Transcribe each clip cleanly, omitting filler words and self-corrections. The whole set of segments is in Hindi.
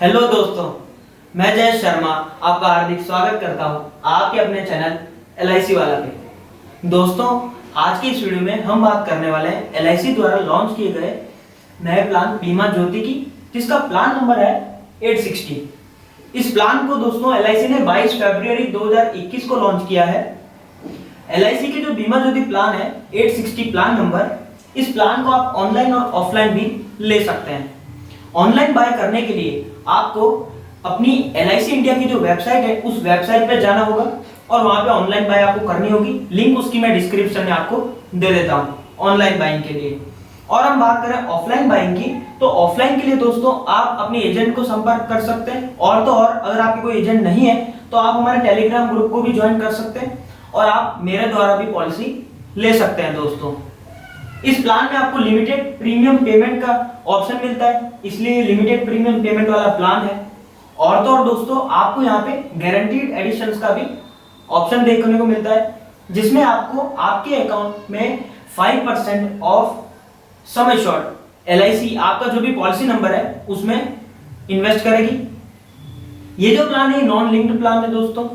हेलो दोस्तों, मैं जय शर्मा आपका हार्दिक स्वागत करता हूं आपके अपने चैनल LIC वाला पे। दोस्तों, आज की इस वीडियो में हम बात करने वाले हैं LIC द्वारा लॉन्च किए गए नए प्लान बीमा ज्योति की, जिसका प्लान नंबर है 860। इस प्लान को दोस्तों LIC ने 22 फरवरी 2021 को लॉन्च किया है। LIC की जो बीमा ज्योति प्लान है 860 प्लान नंबर, इस प्लान को आप ऑनलाइन और ऑफलाइन भी ले सकते हैं। ऑनलाइन बाय करने के लिए आपको अपनी LIC इंडिया की जो वेबसाइट है उस वेबसाइट पे जाना होगा और वहां पे ऑनलाइन बाय आपको करनी होगी। लिंक उसकी मैं डिस्क्रिप्शन में आपको दे देता हूं ऑनलाइन बाइंग के लिए। और हम बात करें ऑफलाइन बाइंग की, तो ऑफलाइन के लिए दोस्तों आप अपने एजेंट को संपर्क कर सकते हैं। और तो और अगर आपके कोई एजेंट नहीं है तो आप हमारे टेलीग्राम ग्रुप को भी ज्वाइन कर सकते हैं और आप मेरे द्वारा भी पॉलिसी ले सकते हैं। दोस्तों, इस प्लान में आपको लिमिटेड प्रीमियम पेमेंट का ऑप्शन मिलता है, इसलिए लिमिटेड प्रीमियम पेमेंट वाला प्लान है। और तो और दोस्तों, आपको यहाँ पे गारंटीड एडिशंस का भी ऑप्शन देखने को मिलता है, जिसमें आपको आपके अकाउंट में 5% ऑफ सम एश्योर्ड LIC आपका जो भी पॉलिसी नंबर है उसमें इन्वेस्ट करेगी। ये जो प्लान है नॉन लिंक्ड प्लान है दोस्तों।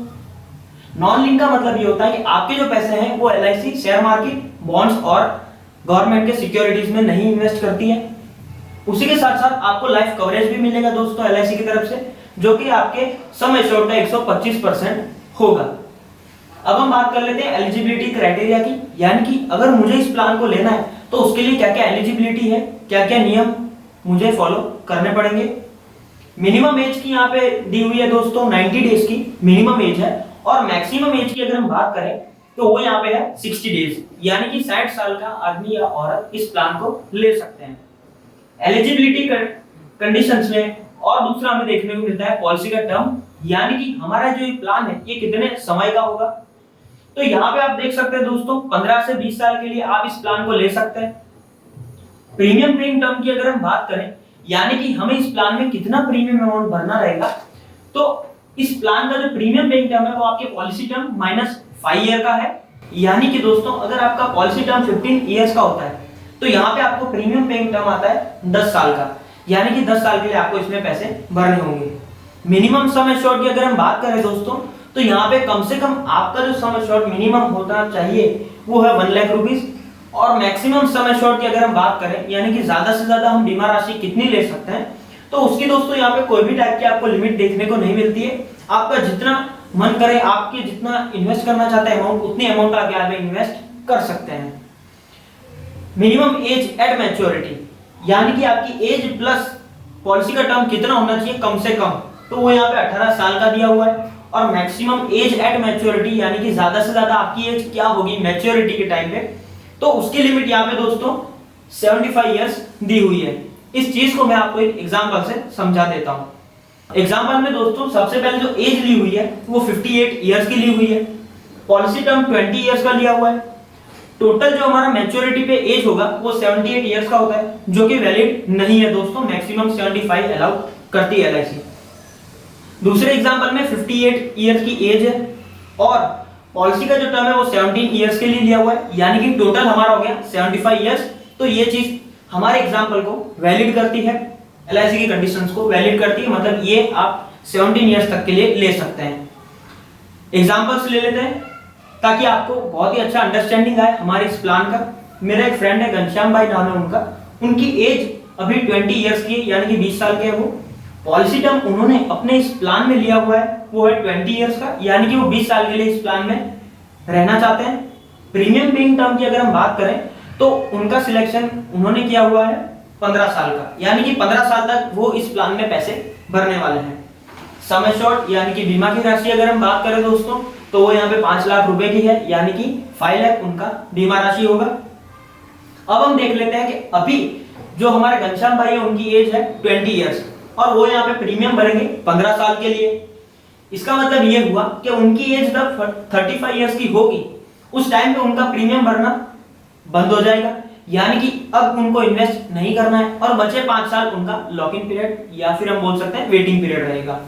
नॉन लिंक का मतलब ये होता है कि आपके जो पैसे हैं वो LIC शेयर मार्केट, बॉन्ड्स और गवर्नमेंट के सिक्योरिटीज में नहीं इन्वेस्ट करती है। उसी के साथ साथ आपको लाइफ कवरेज भी मिलेगा दोस्तों LIC की तरफ से, जो कि आपके सम एश्योर्ड का 125% होगा। अब हम बात कर लेते हैं एलिजिबिलिटी क्राइटेरिया की, यानी कि अगर मुझे इस प्लान को लेना है तो उसके लिए क्या क्या एलिजिबिलिटी है, क्या क्या नियम मुझे फॉलो करने पड़ेंगे। मिनिमम एज की यहाँ पे दी हुई है दोस्तों, 90 डेज की मिनिमम एज है। और मैक्सिमम एज की अगर हम बात करें तो वो यहाँ पे है 60 डेज, यानी कि 60 साल का आदमी या औरत इस प्लान को ले सकते हैं। एलिजिबिलिटी कंडीशंस में और दूसरा हमें देखने को मिलता है पॉलिसी का टर्म, यानी कि हमारा जो ये प्लान है ये कितने समय का होगा। तो यहाँ पे आप देख सकते हैं दोस्तों, 15 से 20 साल के लिए आप इस प्लान को ले सकते हैं। प्रीमियम पेइंग टर्म की अगर हम बात करें, यानी कि हमें इस प्लान में कितना प्रीमियम अमाउंट भरना रहेगा, तो इस प्लान का जो प्रीमियम पेइंग टर्म है वो आपके पॉलिसी टर्म माइनस 5 ईयर का है। यानी कि दोस्तों, अगर आपका पॉलिसी टर्म 15 इयर्स का होता है तो यहाँ पे आपको प्रीमियम पेइंग टर्म आता है 10 साल का, यानी कि 10 साल के लिए आपको इसमें पैसे भरने होंगे। मिनिमम सम एश्योर्ड की अगर हम बात करें दोस्तों, तो यहाँ पे कम से कम आपका जो सम एश्योर्ड मिनिमम होना चाहिए वो है 1 लाख रुपीस। और मैक्सिमम सम एश्योर्ड की अगर हम बात करें, यानी कि ज्यादा से ज्यादा हम बीमा राशि कितनी ले सकते हैं, तो उसकी दोस्तों यहाँ पे कोई भी टाइप की आपको लिमिट देखने को नहीं मिलती है। आपका जितना मन करे, आपके जितना इन्वेस्ट करना चाहते हैं अमाउंट, उतनी अमाउंट आप यहाँ पे इन्वेस्ट कर सकते हैं। मिनिमम एज एट मैच्योरिटी, यानी कि आपकी एज प्लस पॉलिसी का टर्म कितना होना चाहिए कम से कम, तो वो यहाँ पे 18 साल का दिया हुआ है। और मैक्सिमम एज एट मैच्योरिटी, यानी कि ज्यादा से ज्यादा आपकी एज क्या होगी मैच्योरिटी के टाइम पे, तो उसकी लिमिट यहाँ पे दोस्तों 75 इयर्स दी हुई है। इस चीज को मैं आपको एक एग्जांपल से समझा देता हूं। एग्जांपल में दोस्तों सबसे पहले जो एज ली हुई है वो 58 इयर्स की ली हुई है। पॉलिसी टर्म 20 इयर्स का लिया हुआ है। टोटल जो हमारा मैच्योरिटी पे एज होगा वो 78 इयर्स का होता है, जो कि वैलिड नहीं है दोस्तों। मैक्सिमम 75 अलाउ करती है LIC। दूसरे एग्जांपल में 58 इयर्स की एज है और पॉलिसी का जो टर्म है वो 17 इयर्स के लिए लिया हुआ है, यानी कि टोटल हमारा हो गया 75 इयर्स। तो ये चीज हमारे एग्जांपल को वैलिड करती है, LIC की कंडीशंस को वैलिड करती है, मतलब ये आप 17 इयर्स तक के लिए ले सकते हैं। एग्जांपल्स ले लेते हैं ताकि आपको बहुत ही अच्छा अंडरस्टैंडिंग आए हमारे इस प्लान का। मेरा एक फ्रेंड है, घनश्याम भाई नाम है उनका, उनकी एज अभी 20 इयर्स की है, यानी कि 20 साल के हैं वो। पॉलिसी टर्म उन्होंने अपने इस प्लान में लिया हुआ है वो है 20 इयर्स का, यानी कि वो 20 साल के लिए इस प्लान में रहना चाहते हैं। प्रीमियम पेइंग टर्म की अगर हम बात करें तो उनका सिलेक्शन उन्होंने किया हुआ है 15 साल का, यानी कि 15 साल तक वो इस प्लान में पैसे भरने वाले हैं। सम एश्योर्ड, यानी कि बीमा की राशि अगर हम बात करें दोस्तों, तो वो यहाँ पे 5 लाख रुपए की है, यानी कि 5 लाख उनका बीमा राशि होगा। अब हम देख लेते हैं कि अभी जो हमारे घनश्याम भाई है उनकी एज है 20 इयर्स और वो यहाँ पे प्रीमियम भरेंगे 15 साल के लिए। इसका मतलब ये हुआ कि उनकी एज जब 35 इयर्स की होगी उस टाइम पे उनका प्रीमियम भरना बंद हो जाएगा, यानी कि अब उनको इन्वेस्ट नहीं करना है और बचे 5 साल उनका लॉक इन पीरियड या फिर हम बोल सकते हैं वेटिंग पीरियड रहेगा।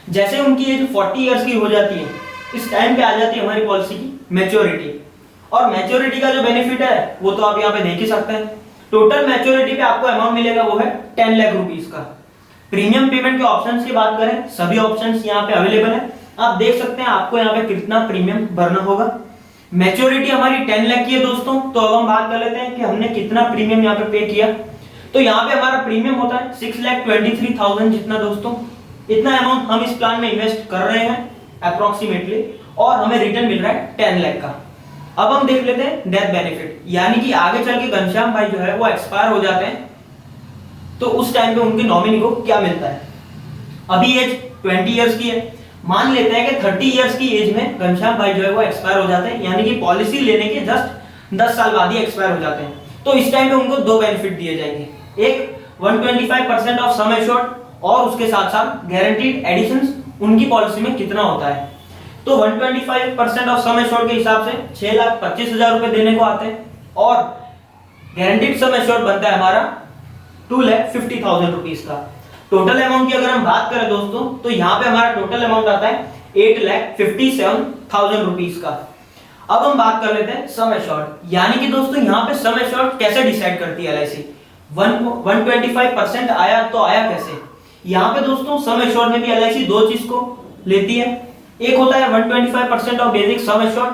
जैसे उनकी एज 40 इयर्स की हो जाती है, इस टाइम पे आ जाती है हमारी पॉलिसी की मैच्योरिटी। और मैच्योरिटी का जो बेनिफिट है वो तो आप यहाँ पे देख ही सकते हैं। टोटल मैच्योरिटी पे आपको अमाउंट मिलेगा वो है 10 लाख रुपीस का। प्रीमियम पेमेंट के ऑप्शंस की बात करें, सभी ऑप्शंस यहाँ पे अवेलेबल है। आप देख सकते हैं आपको यहाँ पे कितना प्रीमियम भरना होगा। मैच्योरिटी हमारी 10 लाख की है दोस्तों। तो अब हम बात कर लेते हैं कि हमने कितना प्रीमियम यहाँ पे पे किया। तो यहाँ पे हमारा प्रीमियम होता है 6,23,000 जितना दोस्तों। इतना अमाउंट हम इस प्लान में इन्वेस्ट कर रहे हैं अप्रोक्सीमेटली, और हमें रिटर्न मिल रहा है 10 लाख का। अब हम देख लेते हैं डेथ बेनिफिट, यानी कि आगे चल के घनश्याम भाई जो है वो एक्सपायर हो जाते हैं, तो उस टाइम पे उनके नॉमिनी को क्या मिलता है। अभी एज 20 इयर्स की है, मान लेते हैं कि 30 इयर्स की एज में घनश्याम भाई जो है वो एक्सपायर हो जाते हैं, यानी कि पॉलिसी लेने के जस्ट 10 साल बाद ही एक्सपायर हो जाते हैं। तो इस टाइम पे उनको दो बेनिफिट दिए जाएंगे, एक 125% ऑफ सम एश्योर्ड, और उसके साथ साथ गारंटीड एडिशंस उनकी पॉलिसी में कितना होता है। तो 125% ऑफ सम एश्योर्ड के हिसाब से 6,25,000 रुपए देने को आते हैं, और गारंटीड सम एश्योर्ड बनता है हमारा 2,50,000 रुपीस का। टोटल अमाउंट की अगर हम बात करें दोस्तों, तो यहाँ पे हमारा टोटल अमाउंट आता है 8,57,000 रुपीस का। अब हम बात कर लेते हैं सम एश्योर्ड, यानी कि दोस्तों यहाँ पे सम एश्योर्ड कैसे डिसाइड करती है एलआईसी। 125% आया तो आया कैसे। यहाँ पे दोस्तों सम एश्योर्ड में भी एलआईसी दो चीज को लेती है, एक होता है 125% ऑफ बेसिक सम एश्योर्ड,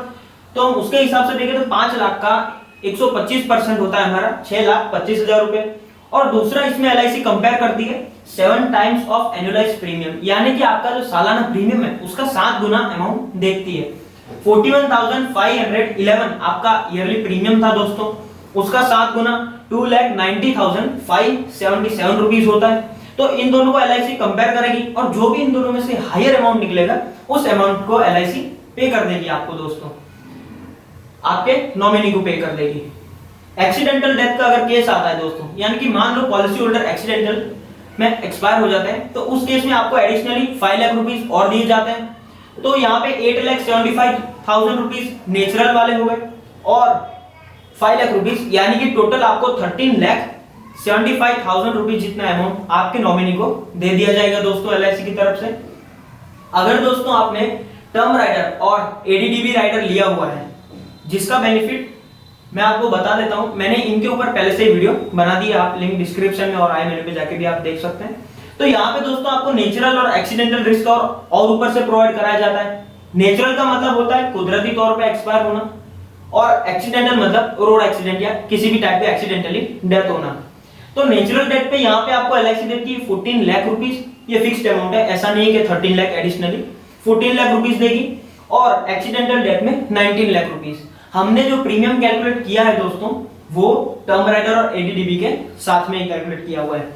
तो हम उसके हिसाब से देखें तो 5 लाख का 125% होता है हमारा 6,25,000 रुपए। और दूसरा इसमें एलआईसी कंपेयर करती है 7 टाइम्स ऑफ एनुअलाइज्ड प्रीमियम, यानी कि आपका जो सालाना प्रीमियम है उसका 7 गुना अमाउंट देखती है। 41,511 आपका ईयरली प्रीमियम था दोस्तों, उसका 7 गुना 2,90,577 रुपीस होता है। तो इन दोनों को एलआईसी कंपेयर करेगी, और जो भी इन दोनों में से हायर अमाउंट निकलेगा उस अमाउंट को एलआईसी पे कर देगी आपको दोस्तों, आपके नॉमिनी को पे कर देगी। एक्सीडेंटल डेथ का अगर केस आता है दोस्तों, यानी कि मान लो पॉलिसी होल्डर एक्सीडेंटल में एक्सपायर हो जाते हैं, तो उस केस में आपको एडिशनली 5 लाख रुपीस और दिए जाते हैं। तो यहाँ पे 8,75,000 रुपीस नेचुरल वाले हो गए, और 5 लाख रुपीस, यानी कि टोटल आपको 13,75,000 रुपीस जितना अमाउंट आपके नॉमिनी को दे दिया जाएगा दोस्तों एलआईसी की तरफ से। अगर दोस्तों आपने टर्म राइडर और एडीडीबी राइडर लिया हुआ है, जिसका बेनिफिट मैं आपको बता देता हूं, मैंने इनके ऊपर पहले से ही वीडियो बना दी है, आप लिंक डिस्क्रिप्शन में और आई मेनू पे जाके भी आप देख सकते हैं। तो यहाँ पे दोस्तों आपको नेचुरल और एक्सीडेंटल रिस्क और ऊपर से प्रोवाइड कराया जाता है। नेचुरल का मतलब होता है कुदरती तौर पे एक्सपायर होना, और एक्सीडेंटल मतलब रोड एक्सीडेंट या किसी भी टाइप के एक्सीडेंटली डेथ होना। तो नेचुरल डेथ पे यहाँ पे आपको एलआईसी देती है 14 लाख रुपीस, ये फिक्स्ड अमाउंट है, ऐसा नहीं है कि 13 लाख एडिशनली 14 लाख रुपीस देगी, और एक्सीडेंटल डेथ में 19 लाख रुपीस। हमने जो प्रीमियम कैलकुलेट किया है दोस्तों, वो टर्म राइडर और एडीडीबी के साथ में ही कैलकुलेट किया हुआ है।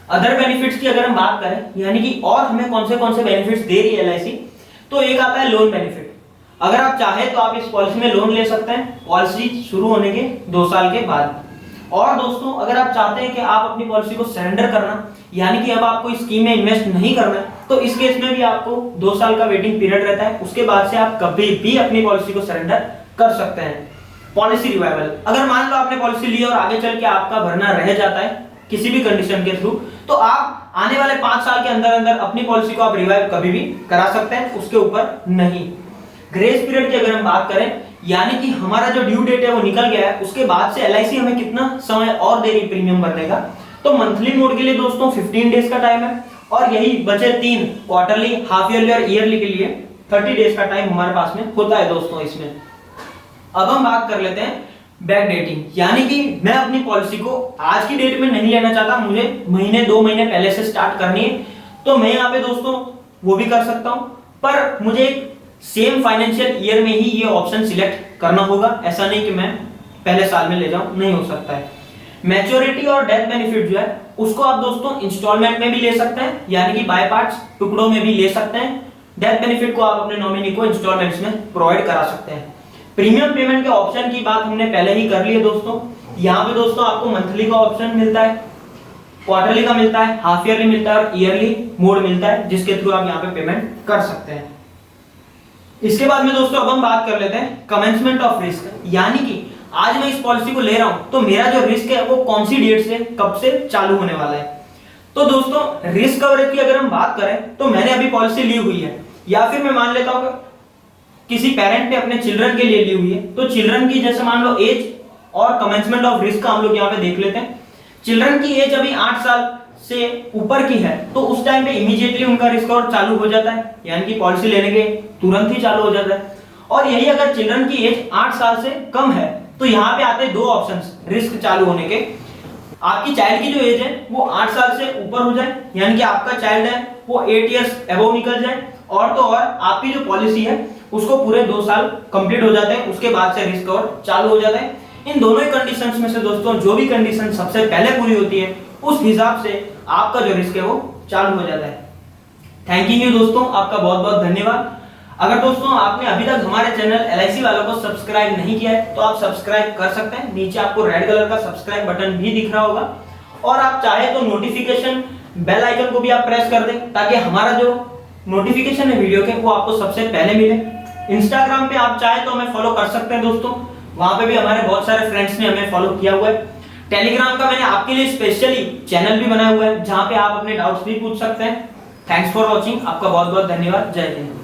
अदर बेनिफिट्स की अगर हम बात करें, यानी कि और हमें कौन से बेनिफिट्स दे रही है एलआईसी, तो एक आता है लोन बेनिफिट। अगर आप चाहे तो आप इस पॉलिसी में लोन ले सकते हैं पॉलिसी शुरू होने के 2 साल के बाद। और दोस्तों अगर आप चाहते हैं कि आप अपनी पॉलिसी को सरेंडर करना, यानी कि अब आपको इस स्कीम में इन्वेस्ट नहीं करना है, तो इस केस में भी आपको 2 साल का वेटिंग पीरियड रहता है, उसके बाद से आप कभी भी अपनी पॉलिसी को सरेंडर कर सकते हैं। पॉलिसी रिवाइवल, अगर मान लो आपने पॉलिसी ली और आगे चल के आपका भरना रह जाता है किसी भी कंडीशन के थ्रू, तो आप आने वाले 5 साल के अंदर अंदर अपनी पॉलिसी को आप रिवाइव कभी भी करा सकते हैं, उसके ऊपर नहीं। ग्रेस पीरियड की अगर हम बात करें, यानी कि हमारा जो ड्यू डेट है वो निकल गया है, उसके बाद से एलआईसी हमें कितना समय और दे रही प्रीमियम भरने का, तो मंथली मोड के लिए दोस्तों 15 डेज का टाइम है, और यही बचे 3 क्वार्टरली, हाफ ईयरली और ईयरली के लिए 30 डेज का टाइम हमारे पास में होता है दोस्तों इसमें। अब हम बात कर लेते हैं बैक डेटिंग, यानी कि मैं अपनी पॉलिसी को आज की डेट में नहीं लेना चाहता, मुझे महीने 2 महीने पहले से स्टार्ट करनी है, तो मैं यहाँ पे दोस्तों वो भी कर सकता हूँ, पर मुझे सेम फाइनेंशियल ईयर में ही ये ऑप्शन सिलेक्ट करना होगा। ऐसा नहीं कि मैं पहले साल में ले जाऊं, नहीं हो सकता है। मैच्योरिटी और डेथ बेनिफिट जो है उसको आप दोस्तों इंस्टॉलमेंट में भी ले सकते हैं, यानी कि बाय पार्ट्स टुकड़ों में भी ले सकते हैं। डेथ बेनिफिट को आप अपने नॉमिनी को इंस्टॉलमेंट्स में प्रोवाइड करा सकते हैं। प्रीमियम पेमेंट के ऑप्शन की बात हमने पहले ही कर ली है दोस्तों। यहाँ पे दोस्तों आपको मंथली का ऑप्शन मिलता है, क्वार्टरली का मिलता है, हाफ ईयरली मिलता है और ईयरली मोड मिलता है, जिसके थ्रू आप यहाँ पे पेमेंट कर सकते हैं। इसके बाद में दोस्तों अब हम बात कर लेते हैं कमेंसमेंट ऑफ रिस्क, यानी कि आज मैं इस पॉलिसी को ले रहा हूं तो मेरा जो रिस्क है वो कौन सी डेट से कब से चालू होने वाला है। तो दोस्तों रिस्क कवरेज की अगर हम बात करें तो मैंने अभी पॉलिसी ली हुई है, या फिर मैं मान लेता हूं किसी पेरेंट ने अपने चिल्ड्रन के लिए ली हुई है, तो चिल्ड्रन की जैसे मान लो एज और कमेंसमेंट ऑफ रिस्क का हम लोग यहाँ पे देख लेते हैं। चिल्ड्रन की एज अभी 8 साल से ऊपर की है तो उस टाइम पे इमीडिएटली उनका रिस्क कवर चालू हो जाता है, यानी कि पॉलिसी लेने के तुरंत ही चालू हो जाता है। और यही अगर चिल्ड्रन की एज 8 साल से कम है तो यहाँ पे आते हैं दो ऑप्शंस रिस्क चालू होने के। आपकी चाइल्ड की जो एज है वो 8 साल से ऊपर हो जाए, यानी कि आपका चाइल्ड है वो 8 इयर्स अबव निकल जाए, और तो और आपकी जो पॉलिसी है उसको पूरे 2 साल कंप्लीट हो जाते हैं, उसके बाद से रिस्क कवर चालू हो जाता है। इन दोनों ही कंडीशंस में से दोस्तों जो भी कंडीशन सबसे पहले पूरी होती है उस हिसाब से आपका जो रिस्क है वो चालू हो जाता है। थैंक यू दोस्तों, आपका बहुत बहुत धन्यवाद। अगर दोस्तों आपने अभी तक हमारे चैनल LIC वालों को सब्सक्राइब नहीं किया है तो आप सब्सक्राइब कर सकते हैं, नीचे आपको रेड कलर का सब्सक्राइब बटन भी दिख रहा होगा, और आप चाहे तो नोटिफिकेशन बेल आइकन को भी आप प्रेस कर दें ताकि हमारा जो नोटिफिकेशन है वीडियो के वो आपको सबसे पहले मिले। इंस्टाग्राम पे आप चाहे तो हमें फॉलो कर सकते हैं दोस्तों, वहां पे भी हमारे बहुत सारे फ्रेंड्स ने हमें फॉलो किया हुआ है। टेलीग्राम का मैंने आपके लिए स्पेशली चैनल भी बनाया हुआ है जहां पे आप अपने डाउट्स भी पूछ सकते हैं। थैंक्स फॉर वॉचिंग, आपका बहुत बहुत धन्यवाद। जय हिंद।